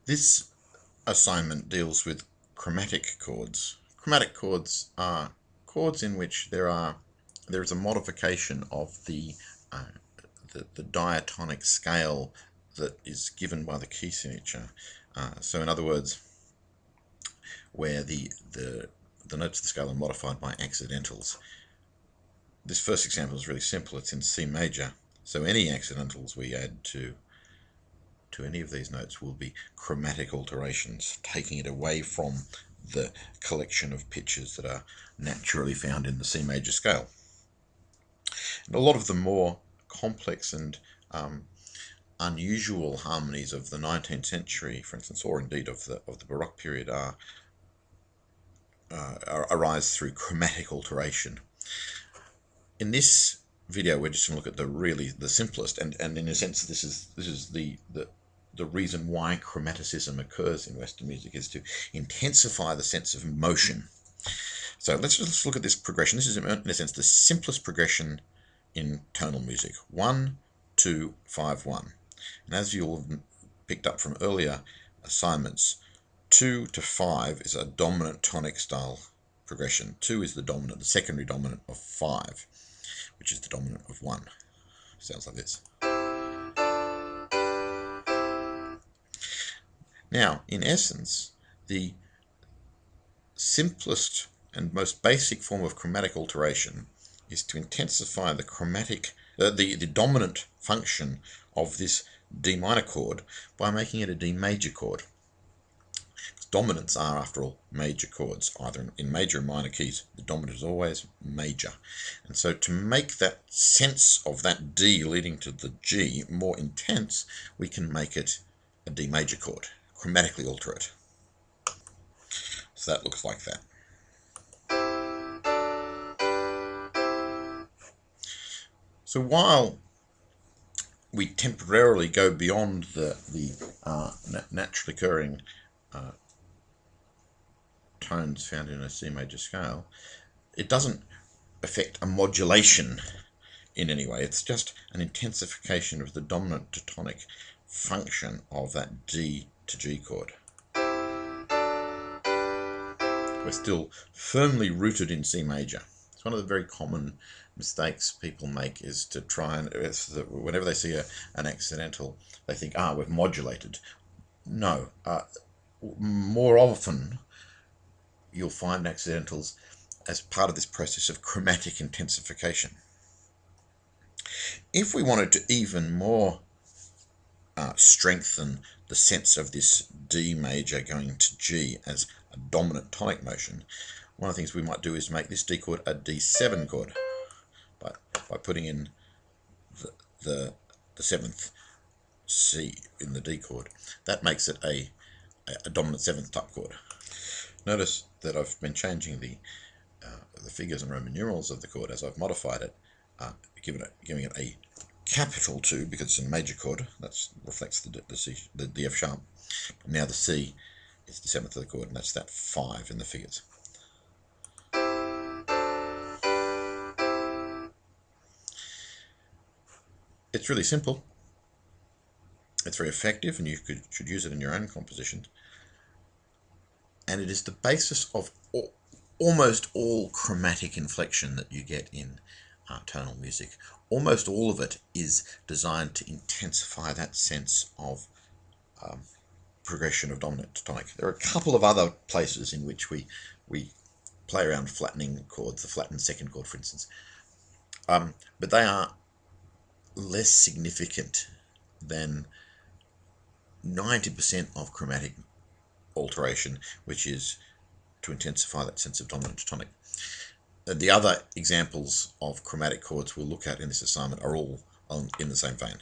This assignment deals with chromatic chords. Chromatic chords are chords in which there is a modification of the diatonic scale that is given by the key signature. So in other words, where the notes of the scale are modified by accidentals. This first example is really simple. It's in C major, so any accidentals we add to any of these notes will be chromatic alterations, taking it away from the collection of pitches that are naturally found in the C major scale. And a lot of the more complex and unusual harmonies of the 19th century, for instance, or indeed of the Baroque period, arise through chromatic alteration. In this video, we're just going to look at the simplest, and in a sense, this is the reason why chromaticism occurs in Western music, is to intensify the sense of motion. So let's just look at this progression. This is, in a sense, the simplest progression in tonal music: 1, 2, 5, 1. And as you'll have picked up from earlier assignments, 2 to 5 is a dominant tonic style progression. 2 is the secondary dominant of 5, which is the dominant of 1. Sounds like this. Now, in essence, the simplest and most basic form of chromatic alteration is to intensify the dominant function of this D minor chord by making it a D major chord. Dominants are, after all, major chords. Either in major and minor keys, the dominant is always major. And so to make that sense of that D leading to the G more intense, we can make it a D major chord, chromatically alter it. So that looks like that. So while we temporarily go beyond the naturally occurring tones found in a C major scale, it doesn't affect a modulation in any way. It's just an intensification of the dominant to tonic function of that D to G chord. We're still firmly rooted in C major. It's one of the very common mistakes people make, is to try and, whenever they see an accidental, they think, we've modulated. No, more often you'll find accidentals as part of this process of chromatic intensification. If we wanted to even more strengthen the sense of this D major going to G as a dominant tonic motion, one of the things we might do is make this D chord a D7 chord by putting in the 7th C in the D chord. That makes it a dominant 7th type chord. Notice that I've been changing the figures and Roman numerals of the chord as I've modified it, giving it a capital 2 because it's a major chord. That reflects the F sharp. Now the C is the 7th of the chord, and that's that 5 in the figures. It's really simple. It's very effective, and you should use it in your own compositions. And it is the basis of almost all chromatic inflection that you get in tonal music. Almost all of it is designed to intensify that sense of progression of dominant to tonic. There are a couple of other places in which we play around flattening chords, the flattened second chord, for instance. But they are less significant than 90% of chromatic alteration, which is to intensify that sense of dominant to tonic. The other examples of chromatic chords we'll look at in this assignment are all in the same vein.